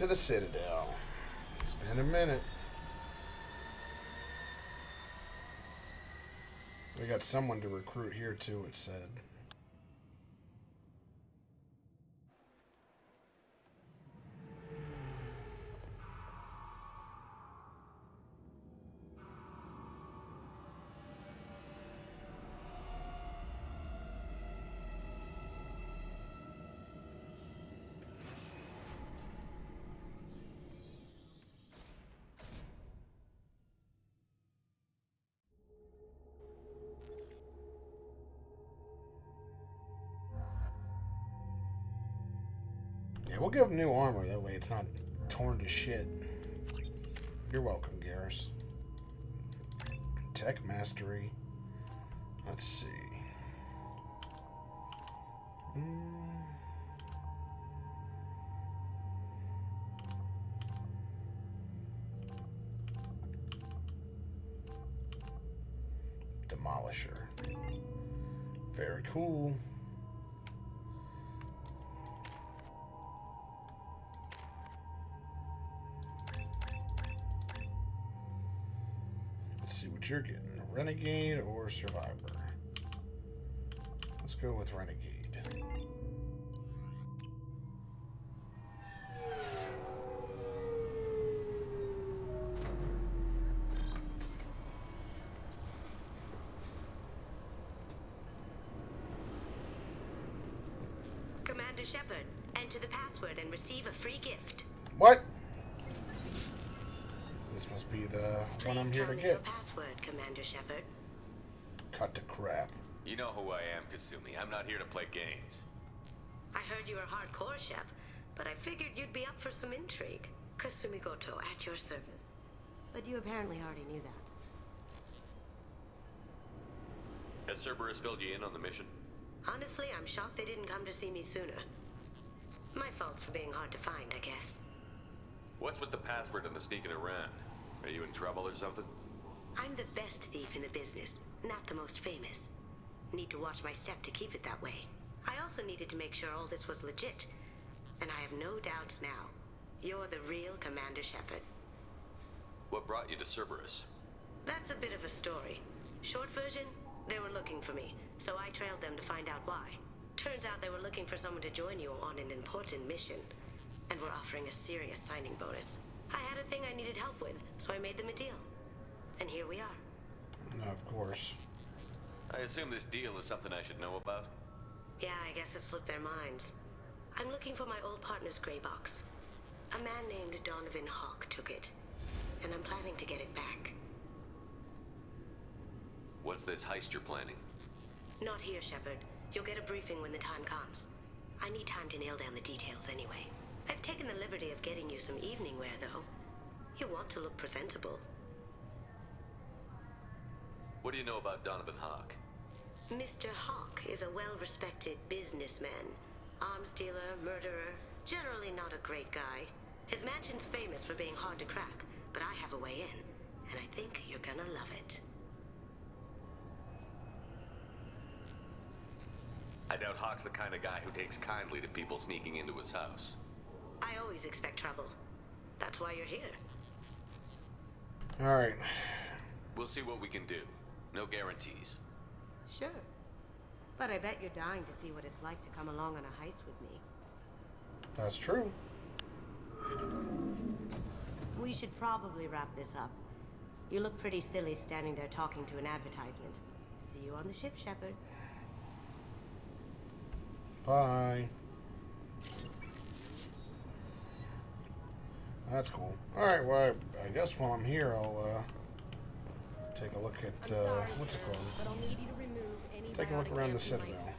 to the Citadel. It's been a minute. We got someone to recruit here too, it said. Yeah, we'll give him new armor. That way it's not torn to shit. You're welcome, Garrus. Tech mastery. Let's see. Demolisher. Very cool. Let's see what you're getting. Renegade or Survivor? Let's go with Renegade. Commander Shepard, enter the password and receive a free gift. What? This must be the one I'm Please here tell to me your get. password, Commander Shepard. Cut to crap. You know who I am, Kasumi. I'm not here to play games. I heard you were hardcore, Shep, but I figured you'd be up for some intrigue. Kasumi Goto, at your service. But you apparently already knew that. Has Cerberus filled you in on the mission? Honestly, I'm shocked they didn't come to see me sooner. My fault for being hard to find, I guess. What's with the password and the sneaking around? Are you in trouble or something? I'm the best thief in the business, not the most famous. Need to watch my step to keep it that way. I also needed to make sure all this was legit. And I have no doubts now. You're the real Commander Shepard. What brought you to Cerberus? That's a bit of a story. Short version, they were looking for me, so I trailed them to find out why. Turns out they were looking for someone to join you on an important mission, and were offering a serious signing bonus. I had a thing I needed help with, so I made them a deal. And here we are. Of course. I assume this deal is something I should know about? Yeah, I guess it slipped their minds. I'm looking for my old partner's gray box. A man named Donovan Hawk took it, and I'm planning to get it back. What's this heist you're planning? Not here, Shepard. You'll get a briefing when the time comes. I need time to nail down the details anyway. I've taken the liberty of getting you some evening wear, though. You want to look presentable. What do you know about Donovan Hawk? Mr. Hawk is a well-respected businessman. Arms dealer, murderer, generally not a great guy. His mansion's famous for being hard to crack, but I have a way in, and I think you're gonna love it. I doubt Hawk's the kind of guy who takes kindly to people sneaking into his house. I always expect trouble. That's why you're here. Alright. We'll see what we can do. No guarantees. Sure. But I bet you're dying to see what it's like to come along on a heist with me. That's true. We should probably wrap this up. You look pretty silly standing there talking to an advertisement. See you on the ship, Shepard. Bye. That's cool. Alright, well, I guess while I'm here, I'll take a look at, what's it called? But I'll need you to remove any Take a look biotic around the lamps you might- Citadel.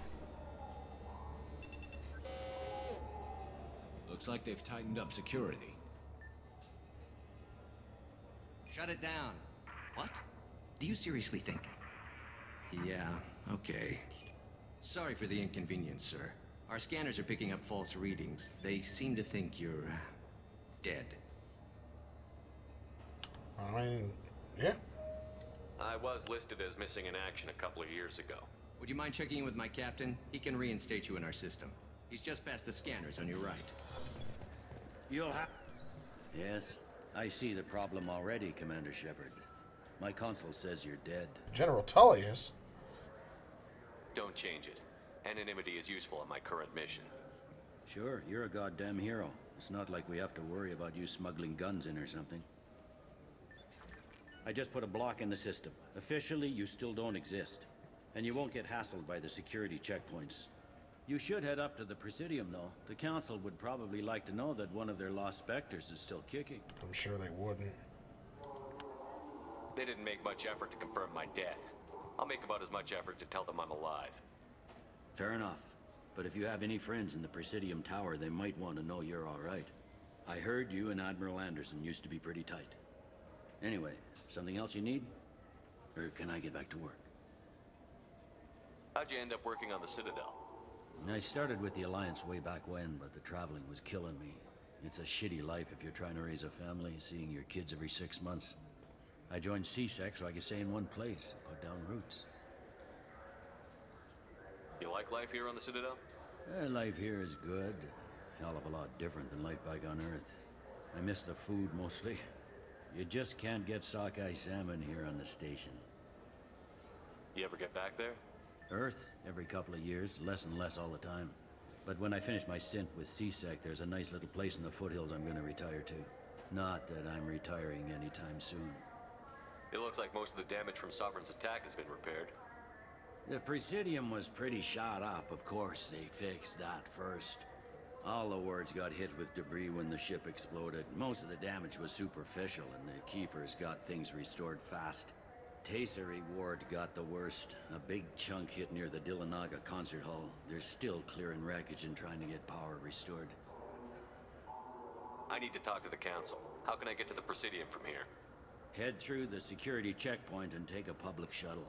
Looks like they've tightened up security. Shut it down. What? Do you seriously think? Yeah, okay. Sorry for the inconvenience, sir. Our scanners are picking up false readings. They seem to think you're dead. I mean, yeah. I was listed as missing in action a couple of years ago. Would you mind checking in with my captain? He can reinstate you in our system. He's just past the scanners on your right. You'll have... Yes, I see the problem already, Commander Shepard. My console says you're dead. General Tullius? Don't change it. Anonymity is useful on my current mission. Sure, you're a goddamn hero. It's not like we have to worry about you smuggling guns in or something. I just put a block in the system. Officially, you still don't exist. And you won't get hassled by the security checkpoints. You should head up to the Presidium, though. The Council would probably like to know that one of their lost specters is still kicking. I'm sure they wouldn't. They didn't make much effort to confirm my death. I'll make about as much effort to tell them I'm alive. Fair enough. But if you have any friends in the Presidium Tower, they might want to know you're all right. I heard you and Admiral Anderson used to be pretty tight. Anyway, something else you need? Or can I get back to work? How'd you end up working on the Citadel? I started with the Alliance way back when, but the traveling was killing me. It's a shitty life if you're trying to raise a family, seeing your kids every 6 months. I joined CSEC so I could stay in one place, put down roots. You like life here on the Citadel? Life here is good. Hell of a lot different than life back on Earth. I miss the food mostly. You just can't get sockeye salmon here on the station. You ever get back there? Earth, every couple of years, less and less all the time. But when I finish my stint with CSEC, there's a nice little place in the foothills I'm gonna retire to. Not that I'm retiring anytime soon. It looks like most of the damage from Sovereign's attack has been repaired. The Presidium was pretty shot up, of course. They fixed that first. All the wards got hit with debris when the ship exploded. Most of the damage was superficial, and the Keepers got things restored fast. Tasery Ward got the worst. A big chunk hit near the Dillanaga concert hall. They're still clearing wreckage and trying to get power restored. I need to talk to the Council. How can I get to the Presidium from here? Head through the security checkpoint and take a public shuttle.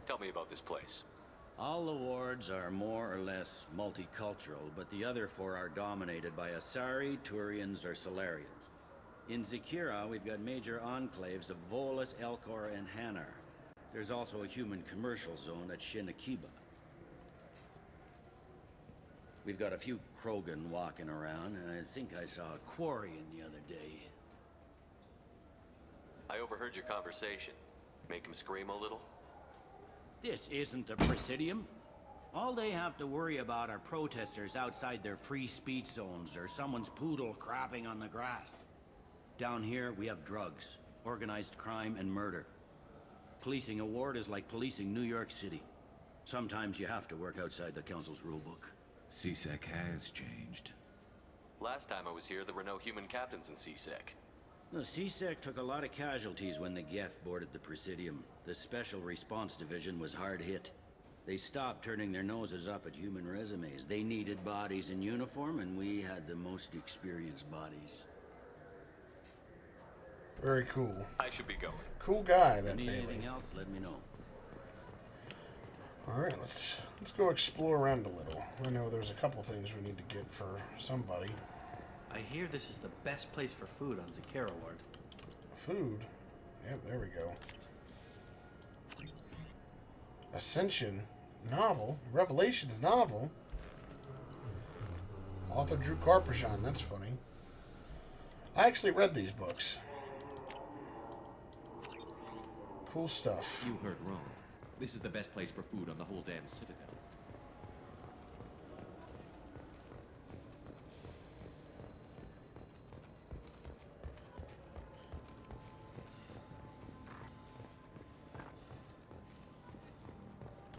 Tell me about this place. All the wards are more or less multicultural, but the other four are dominated by Asari, Turians, or Solarians. In Zakira, we've got major enclaves of Volus, Elcor, and Hanar. There's also a human commercial zone at Shinakiba. We've got a few Krogan walking around, and I think I saw a Quarian the other day. I overheard your conversation. Make him scream a little? This isn't the Presidium. All they have to worry about are protesters outside their free speech zones or someone's poodle crapping on the grass. Down here, we have drugs, organized crime, and murder. Policing a ward is like policing New York City. Sometimes you have to work outside the Council's rulebook. CSEC has changed. Last time I was here, there were no human captains in CSEC. The CSEC took a lot of casualties when the Geth boarded the Presidium. The Special Response Division was hard hit. They stopped turning their noses up at human resumes. They needed bodies in uniform, and we had the most experienced bodies. Very cool. I should be going. Cool guy, If that you need Bailey. anything else, let me know. Alright, let's go explore around a little. I know there's a couple things we need to get for somebody. I hear this is the best place for food on Zakera Ward. Food? Yep, there we go. Ascension novel? Revelations novel? Author Drew Carpachon, that's funny. I actually read these books. Cool stuff. You heard wrong. This is the best place for food on the whole damn Citadel.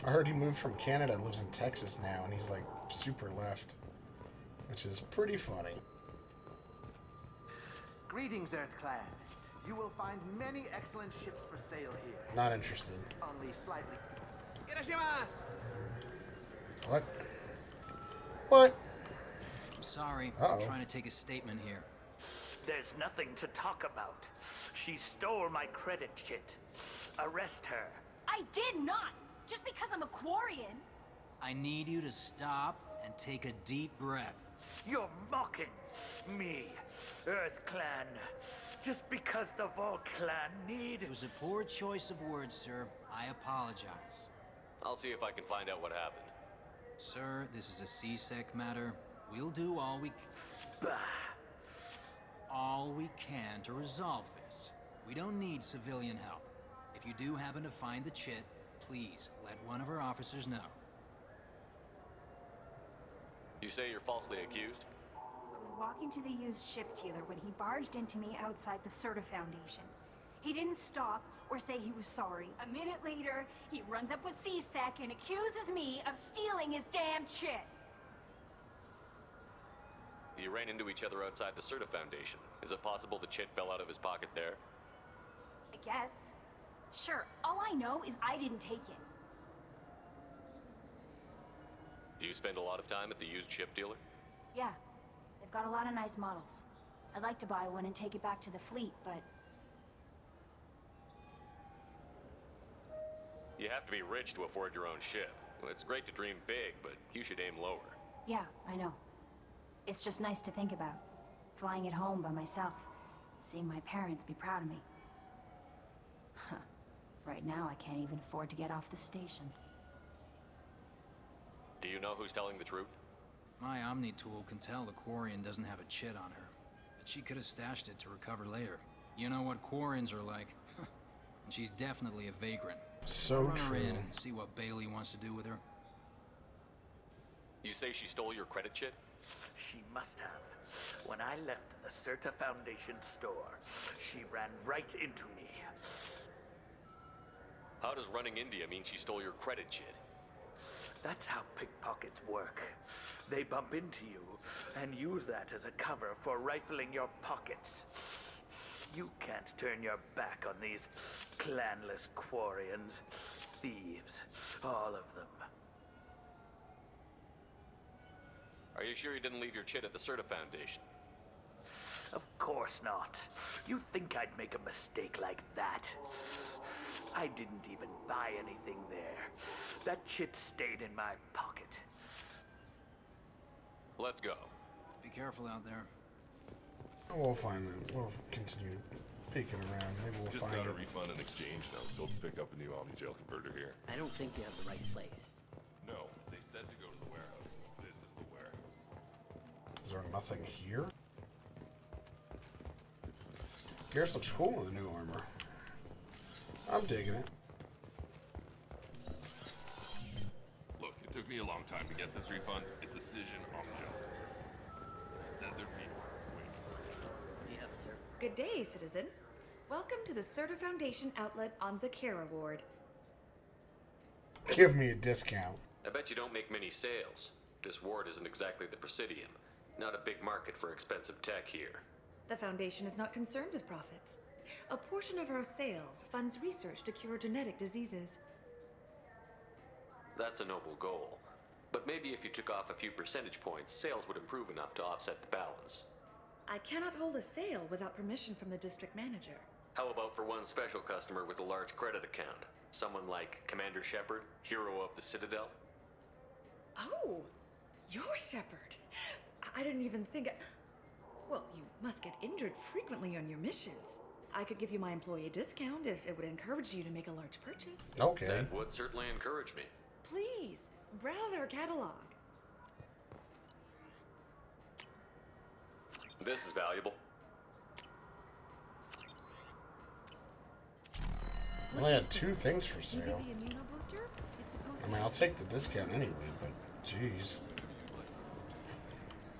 I heard he moved from Canada and lives in Texas now, and he's like super left, which is pretty funny. Greetings, EarthClan. You will find many excellent ships for sale here. Not interested. Only slightly. What? What? I'm sorry. Uh-oh. I'm trying to take a statement here. There's nothing to talk about. She stole my credit chit. Arrest her. I did not! Just because I'm a Quarian. I need you to stop and take a deep breath. You're mocking me, EarthClan. Just because the Vault Clan need... It was a poor choice of words, sir. I apologize. I'll see if I can find out what happened. Sir, this is a CSEC matter. We'll do all we Bah. can to resolve this. We don't need civilian help. If you do happen to find the chit, please let one of our officers know. You say you're falsely accused? I was walking to the used ship dealer when he barged into me outside the Citadel Foundation. He didn't stop or say he was sorry. A minute later, he runs up with C-Sec and accuses me of stealing his damn chit. You ran into each other outside the Citadel Foundation. Is it possible the chit fell out of his pocket there? I guess. Sure, all I know is I didn't take it. Do you spend a lot of time at the used ship dealer? Yeah, they've got a lot of nice models. I'd like to buy one and take it back to the fleet, but You have to be rich to afford your own ship. Well, it's great to dream big, but you should aim lower. yeah, I know. It's just nice to think about. Flying it home by myself. Seeing my parents be proud of me. Huh. Right now, I can't even afford to get off the station. Do you know who's telling the truth? My Omni tool can tell the Quarian doesn't have a chit on her, but she could have stashed it to recover later. You know what Quarians are like. And she's definitely a vagrant. So Run her true. in and see what Bailey wants to do with her. You say she stole your credit chit? She must have. When I left the Citadel Foundation store, she ran right into me. How does running India mean she stole your credit chit? That's how pickpockets work. They bump into you and use that as a cover for rifling your pockets. You can't turn your back on these clanless Quarians. Thieves, all of them. Are you sure you didn't leave your chit at the Citadel Foundation? Of course not. You think I'd make a mistake like that? I didn't even buy anything there. That chit stayed in my pocket. Let's go. Be careful out there. We'll find them. We'll continue peeking around. Maybe we'll Just find got a it. refund and exchange, and I was told to pick up a new Omni Jail converter here. I don't think you have the right place. No, they said to go to the warehouse. This is the warehouse. Is there nothing here? Gears looks cool in the new armor. I'm digging it. Look, it took me a long time to get this refund. It's a Cision Omni Jail. They said there'd be waiting for you. Yeah, sir. Good day, citizen. Welcome to the Citadel Foundation outlet on Zakera Ward. Give me a discount. I bet you don't make many sales. This ward isn't exactly the Presidium. Not a big market for expensive tech here. The Foundation is not concerned with profits. A portion of our sales funds research to cure genetic diseases. That's a noble goal. But maybe if you took off a few percentage points, sales would improve enough to offset the balance. I cannot hold a sale without permission from the district manager. How about for one special customer with a large credit account? Someone like Commander Shepard, hero of the Citadel? Oh, you're Shepard. I didn't even think. Well, you must get injured frequently on your missions. I could give you my employee discount if it would encourage you to make a large purchase. Okay. That would certainly encourage me. Please, browse our catalog. This is valuable. I only had 2 things for sale. I mean, I'll take the discount anyway, but jeez.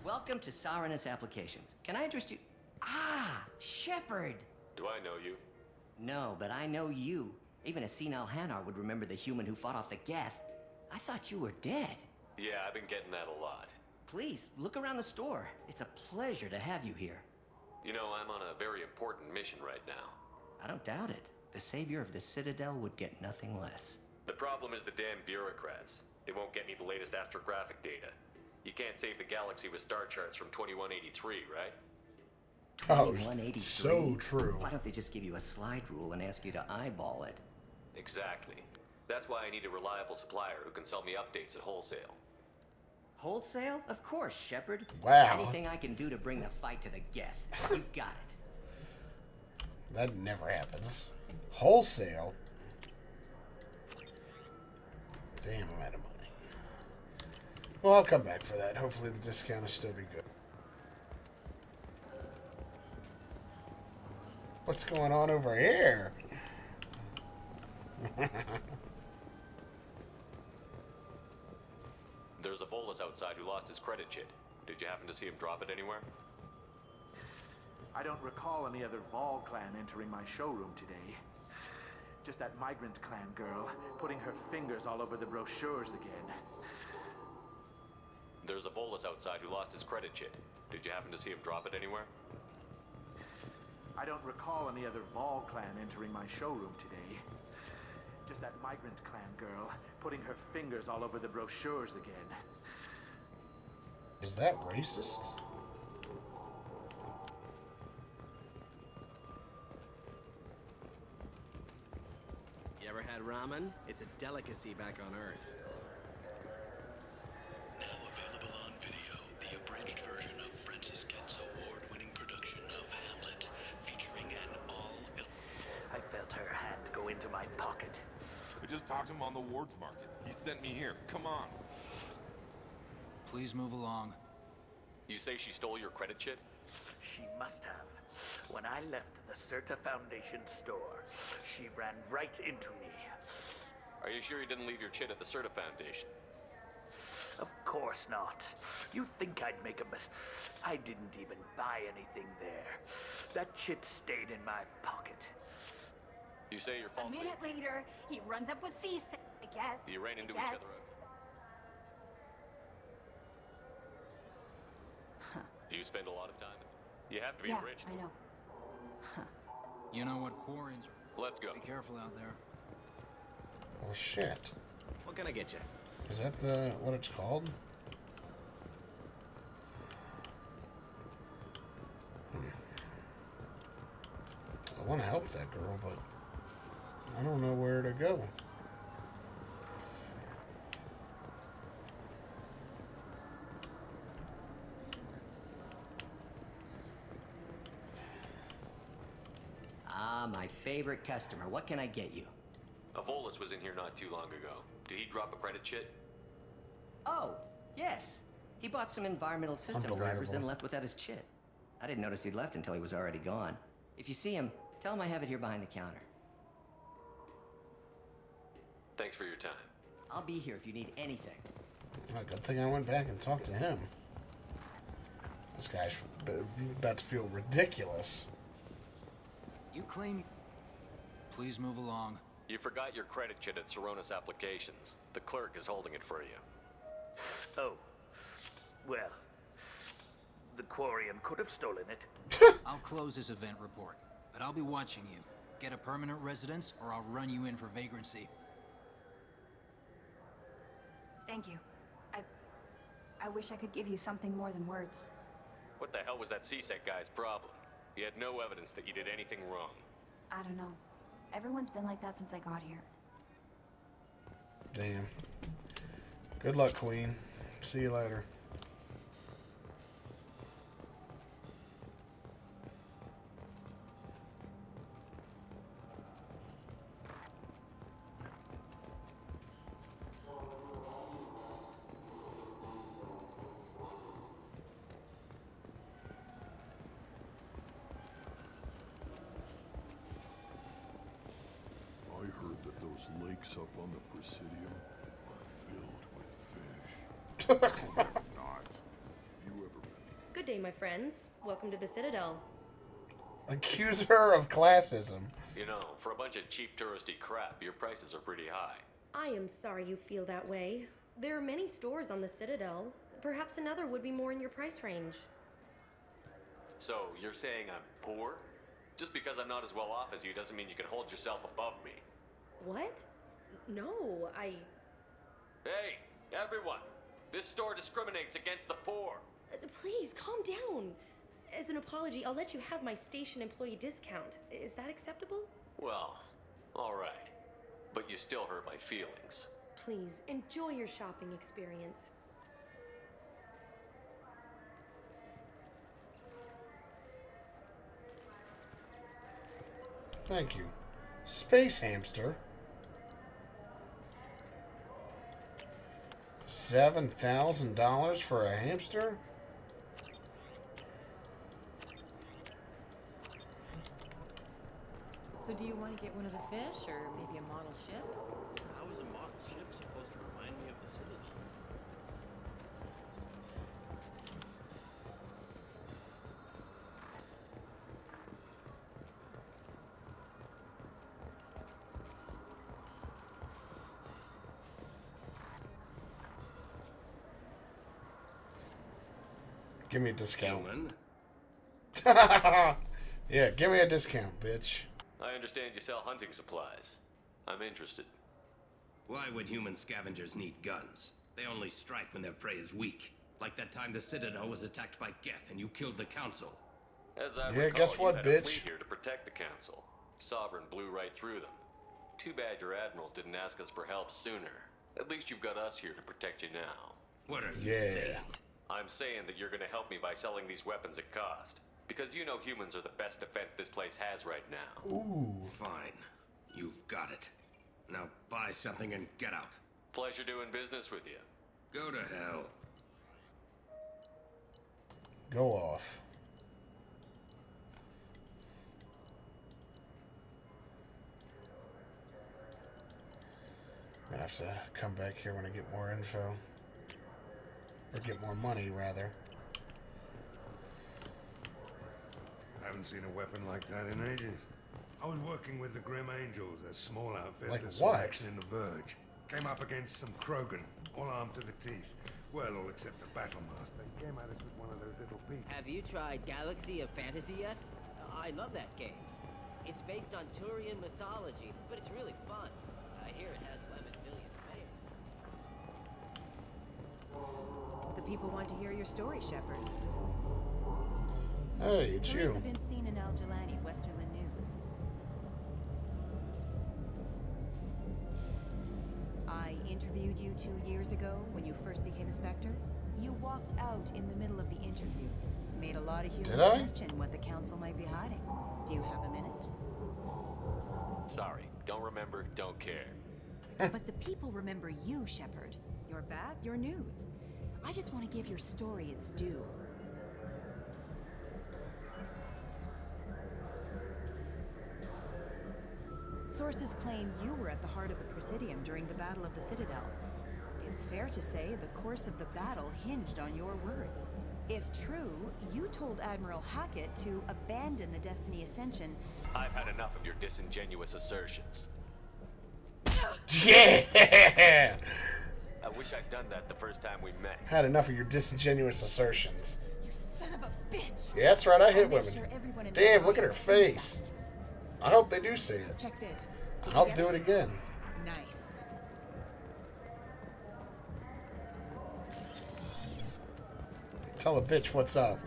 Welcome to Saranus Applications. Can I interest you? Ah, Shepard! Do I know you? No, but I know you. Even a senile Hanar would remember the human who fought off the Geth. I thought you were dead. Yeah, I've been getting that a lot. Please, look around the store. It's a pleasure to have you here. You know, I'm on a very important mission right now. I don't doubt it. The savior of the Citadel would get nothing less. The problem is the damn bureaucrats. They won't get me the latest astrographic data. You can't save the galaxy with star charts from 2183, right? Oh, 2183? so true. Why don't they just give you a slide rule and ask you to eyeball it? Exactly. That's why I need a reliable supplier who can sell me updates at wholesale. Wholesale? Of course, Shepard. Wow. Anything I can do to bring the fight to the Geth. You got it. That never happens. Wholesale? Damn, I'm out of money. Well, I'll come back for that. Hopefully the discount will still be good. What's going on over here? There's a Volus outside who lost his credit chit. Did you happen to see him drop it anywhere? I don't recall any other Vol clan entering my showroom today. Just that migrant clan girl putting her fingers all over the brochures again. There's a Volus outside who lost his credit chit. Did you happen to see him drop it anywhere? I don't recall any other Vol clan entering my showroom today. Just that migrant clan girl putting her fingers all over the brochures again. Is that racist? You ever had ramen? It's a delicacy back on Earth. Now available on video, the abridged version of Francis Kent's award-winning production of Hamlet, featuring an all... I felt her hand go into my pocket. We just talked to him on the Wards Market. He sent me here. Come on. Please move along. You say she stole your credit chit? She must have. When I left the Certa Foundation store, she ran right into me. Are you sure you didn't leave your chit at the Certa Foundation? Of course not. You think I'd make a mistake? I didn't even buy anything there. That chit stayed in my pocket. You say you're falsely... A minute later, he runs up with C-Sec, I guess. You ran into each I other. guess. Do you spend a lot of time? You have to be enriched. I know. You know what quarries are. Let's go. Be careful out there. Well, shit. What can I get you? Is that what it's called? I want to help that girl, but I don't know where to go. Ah, my favorite customer. What can I get you? A Volus was in here not too long ago. Did he drop a credit chit? Oh, yes. He bought some environmental system drivers, then left without his chit. I didn't notice he'd left until he was already gone. If you see him, tell him I have it here behind the counter. Thanks for your time. I'll be here if you need anything. Oh, good thing I went back and talked to him. This guy's about to feel ridiculous. You claim... Please move along. You forgot your credit chit at Saronis Applications. The clerk is holding it for you. Oh. Well, the Quarian could have stolen it. I'll close this event report, but I'll be watching you. Get a permanent residence, or I'll run you in for vagrancy. Thank you. I wish I could give you something more than words. What the hell was that C-Sec guy's problem? He had no evidence that you did anything wrong. I don't know. Everyone's been like that since I got here. Damn. Good luck, Queen. See you later. I heard that those lakes up on the Presidium are filled with fish. Not. You ever been? Good day, my friends. Welcome to the Citadel. Accuse her of classism. You know, for a bunch of cheap touristy crap, your prices are pretty high. I am sorry you feel that way. There are many stores on the Citadel. Perhaps another would be more in your price range. So, you're saying I'm poor? Just because I'm not as well off as you doesn't mean you can hold yourself above me. What? No, I... Hey, everyone! This store discriminates against the poor! Please, calm down. As an apology, I'll let you have my station employee discount. Is that acceptable? Well, alright. But you still hurt my feelings. Please, enjoy your shopping experience. Thank you. Space hamster. $7,000 for a hamster? So do you want to get one of the fish, or maybe a model ship? How is a model ship supposed to remind me of the Citadel? Give me a discount. Human? Yeah, give me a discount, bitch. I understand you sell hunting supplies. I'm interested. Why would human scavengers need guns? They only strike when their prey is weak. Like that time the Citadel was attacked by Geth and you killed the Council. As I Yeah, recall, guess what, you had a bitch? fleet here to protect the Council. Sovereign blew right through them. Too bad your admirals didn't ask us for help sooner. At least you've got us here to protect you now. What are you Yeah. saying? I'm saying that you're gonna help me by selling these weapons at cost. Because you know humans are the best defense this place has right now. Ooh. Fine. You've got it. Now buy something and get out. Pleasure doing business with you. Go to hell. Go off. I'm gonna have to come back here when I get more info. Or get more money, rather. Haven't seen a weapon like that in ages. I was working with the Grim Angels, a small outfit Like that saw what? action in the Verge. Came up against some Krogan, all armed to the teeth. Well, all except the battle master. He came at us with one of those little pieces. Have you tried Galaxy of Fantasy yet? I love that game. It's based on Turian mythology, but it's really fun. I hear it has 11 million fans. The people want to hear your story, Shepard. Hey, it's Tourists you. have been seen in Al Jalani, Westerland News. I interviewed you 2 years ago when you first became a Spectre. You walked out in the middle of the interview. Made a lot of humans Did I? question what the Council might be hiding. Do you have a minute? Sorry, don't remember, don't care. But the people remember you, Shepard. Your back, your news. I just want to give your story its due. Sources claim you were at the heart of the Presidium during the Battle of the Citadel. It's fair to say the course of the battle hinged on your words. If true, you told Admiral Hackett to abandon the Destiny Ascension. I've had enough of your disingenuous assertions. Yeah! I wish I'd done that the first time we met. Had enough of your disingenuous assertions. Son of a bitch! Yeah, that's right, I hit I'll make women. sure everyone in Damn, the look at her audience sees face. I hope they do see it. that. Check vid. And I'll do it again. Nice. Tell a bitch what's up.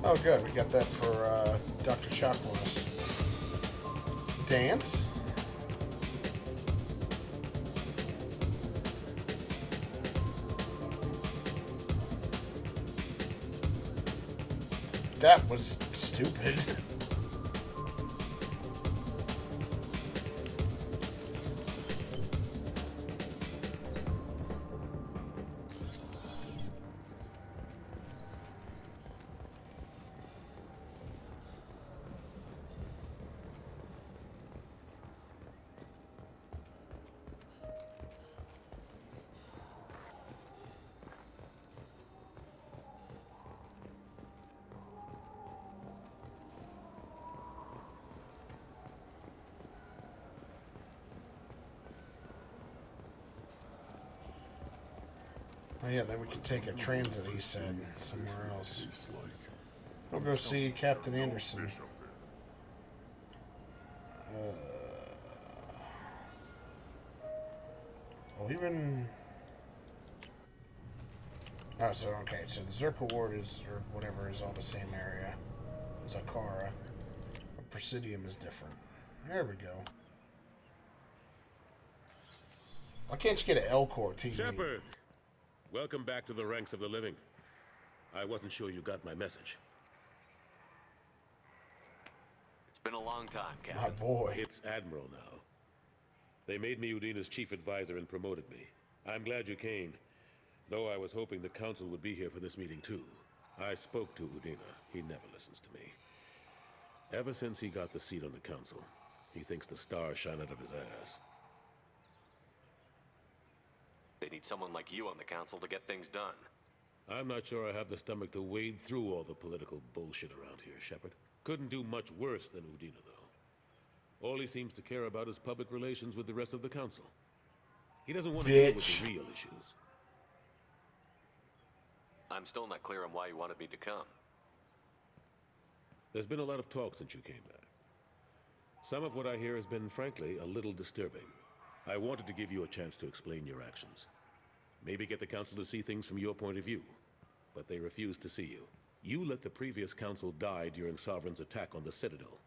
Oh, good. We got that for Dr. Chocolates. Dance. That was stupid. Oh yeah, then we could take a transit, he said, somewhere else. We'll go see Captain Anderson. Oh, even... Oh, so, okay, so the Zerka Ward is, or whatever, is all the same area. Zakara. But Presidium is different. There we go. Why can't you get an L-Core TV? Shepard! Welcome back to the ranks of the living. I wasn't sure you got my message. It's Been a long time, Captain. My boy. It's Admiral now. They made me Udina's chief advisor and promoted me. I'm glad you came, though I was hoping the council would be here for this meeting too. I spoke to Udina. He never listens to me. Ever since he got the seat on the council, he thinks the stars shine out of his ass. They need someone like you on the council to get things done. I'm not sure I have the stomach to wade through all the political bullshit around here, Shepard. Couldn't do much worse than Udina, though. All he seems to care about is public relations with the rest of the council. He doesn't want to deal with the real issues. I'm still not clear on why you wanted me to come. There's been a lot of talk since you came back. Some of what I hear has been, frankly, a little disturbing. I wanted to give you a chance to explain your actions. Maybe get the council to see things from your point of view. But they refused to see you. You let the previous council die during Sovereign's attack on the Citadel.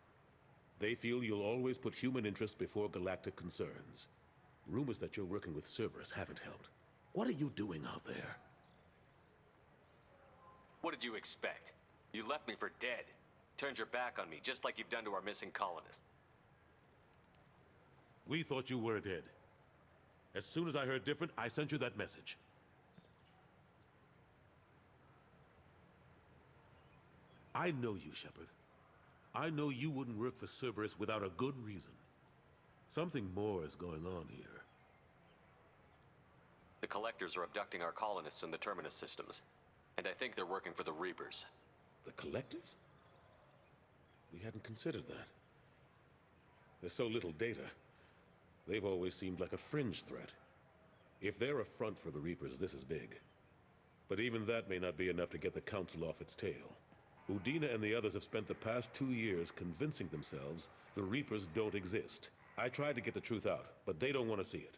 They feel you'll always put human interests before galactic concerns. Rumors that you're working with Cerberus haven't helped. What are you doing out there? What did you expect? You left me for dead. Turned your back on me, just like you've done to our missing colonists. We thought you were dead. As soon as I heard different, I sent you that message. I know you, Shepard. I know you wouldn't work for Cerberus without a good reason. Something more is going on here. The Collectors are abducting our colonists in the Terminus systems. And I think they're working for the Reapers. The Collectors? We hadn't considered that. There's so little data. They've always seemed like a fringe threat. If they're a front for the Reapers, this is big. But even that may not be enough to get the Council off its tail. Udina and the others have spent the past 2 years convincing themselves the Reapers don't exist. I tried to get the truth out, but they don't want to see it.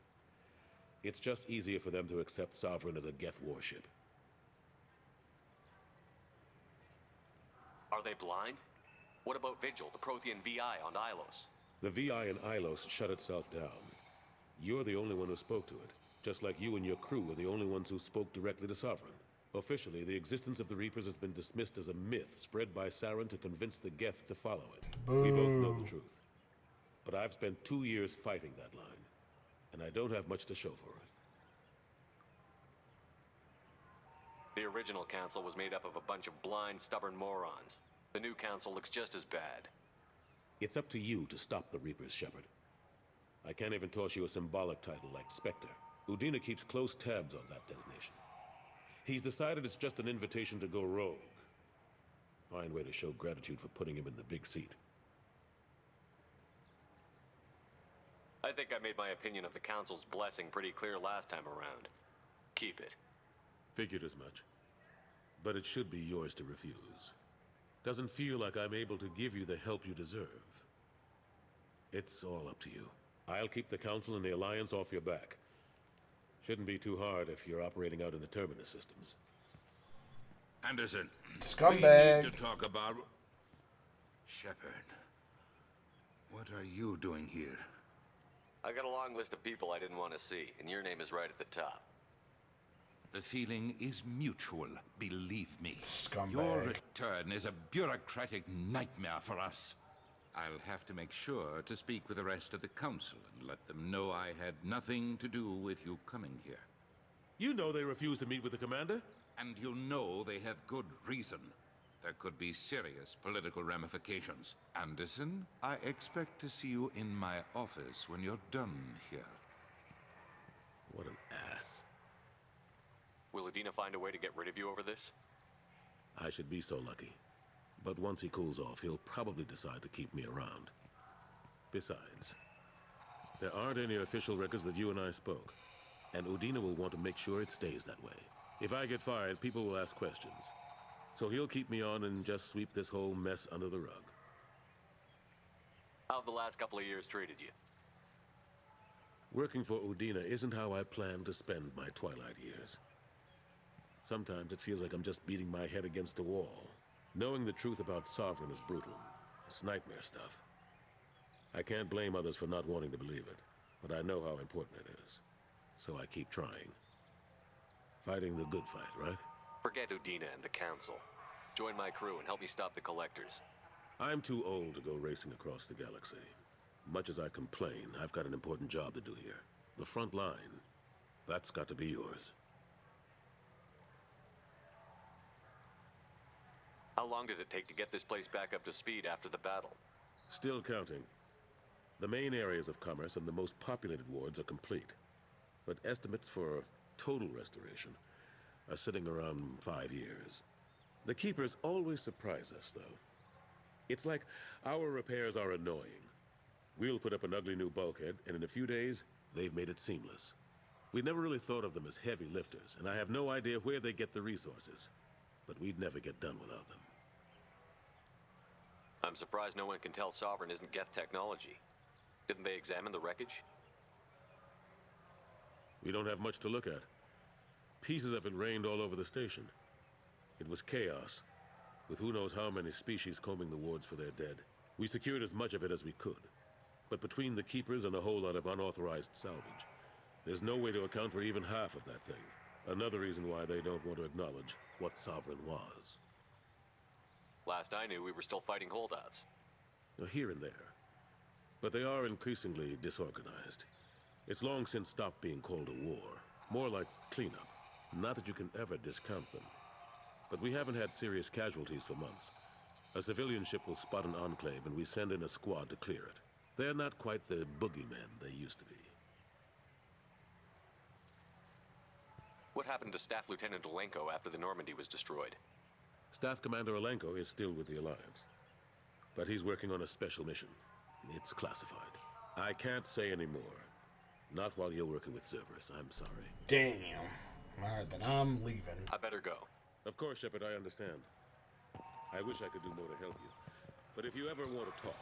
It's just easier for them to accept Sovereign as a Geth warship. Are they blind? What about Vigil, the Prothean VI on Ilos? The VI in Ilos shut itself down. You're the only one who spoke to it, just like you and your crew are the only ones who spoke directly to Sovereign. Officially, the existence of the Reapers has been dismissed as a myth spread by Saren to convince the Geth to follow it. We both know the truth. But I've spent 2 years fighting that line, and I don't have much to show for it. The original council was made up of a bunch of blind, stubborn morons. The new council looks just as bad. It's up to you to stop the Reapers, Shepard. I can't even toss you a symbolic title like Spectre. Udina keeps close tabs on that designation. He's decided it's just an invitation to go rogue. Fine way to show gratitude for putting him in the big seat. I think I made my opinion of the council's blessing pretty clear last time around. Keep it. Figured as much. But it should be yours to refuse. Doesn't feel like I'm able to give you the help you deserve. It's all up to you. I'll keep the Council and the Alliance off your back. Shouldn't be too hard if you're operating out in the Terminus systems. Anderson. Scumbag. We need to talk about... Shepard. What are you doing here? I got a long list of people I didn't want to see, and your name is right at the top. The feeling is mutual, believe me. Scumbag. Your return is a bureaucratic nightmare for us. I'll have to make sure to speak with the rest of the Council and let them know I had nothing to do with you coming here. You know they refused to meet with the Commander? And you know they have good reason. There could be serious political ramifications. Anderson, I expect to see you in my office when you're done here. What an ass. Will Udina find a way to get rid of you over this? I should be so lucky. But once he cools off, he'll probably decide to keep me around. Besides, there aren't any official records that you and I spoke. And Udina will want to make sure it stays that way. If I get fired, people will ask questions. So he'll keep me on and just sweep this whole mess under the rug. How have the last couple of years treated you? Working for Udina isn't how I plan to spend my twilight years. Sometimes it feels like I'm just beating my head against a wall. Knowing the truth about Sovereign is brutal. It's nightmare stuff. I can't blame others for not wanting to believe it, but I know how important it is. So I keep trying. Fighting the good fight, right? Forget Udina and the Council. Join my crew and help me stop the Collectors. I'm too old to go racing across the galaxy. Much as I complain, I've got an important job to do here. The front line. That's got to be yours. How long did it take to get this place back up to speed after the battle? Still counting. The main areas of commerce and the most populated wards are complete. But estimates for total restoration are sitting around 5 years. The Keepers always surprise us, though. It's like our repairs are annoying. We'll put up an ugly new bulkhead, and in a few days, they've made it seamless. We never really thought of them as heavy lifters, and I have no idea where they get the resources. But we'd never get done without them. I'm surprised no one can tell Sovereign isn't Geth technology. Didn't they examine the wreckage? We don't have much to look at. Pieces of it rained all over the station. It was chaos, with who knows how many species combing the wards for their dead. We secured as much of it as we could. But between the Keepers and a whole lot of unauthorized salvage, there's no way to account for even half of that thing. Another reason why they don't want to acknowledge what Sovereign was. Last I knew, we were still fighting holdouts. Here and there. But they are increasingly disorganized. It's long since stopped being called a war. More like cleanup. Not that you can ever discount them. But we haven't had serious casualties for months. A civilian ship will spot an enclave and we send in a squad to clear it. They're not quite the boogeymen they used to be. What happened to Staff Lieutenant Olenko after the Normandy was destroyed? Staff Commander Olenko is still with the Alliance. But he's working on a special mission. It's classified. I can't say any more. Not while you're working with Cerberus, I'm sorry. Damn. Alright, then I'm leaving. I better go. Of course, Shepard, I understand. I wish I could do more to help you. But if you ever want to talk,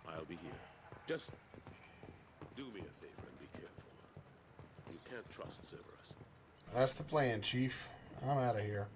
I'll be here. Just do me a favor and be careful. You can't trust Cerberus. That's the plan, Chief. I'm out of here.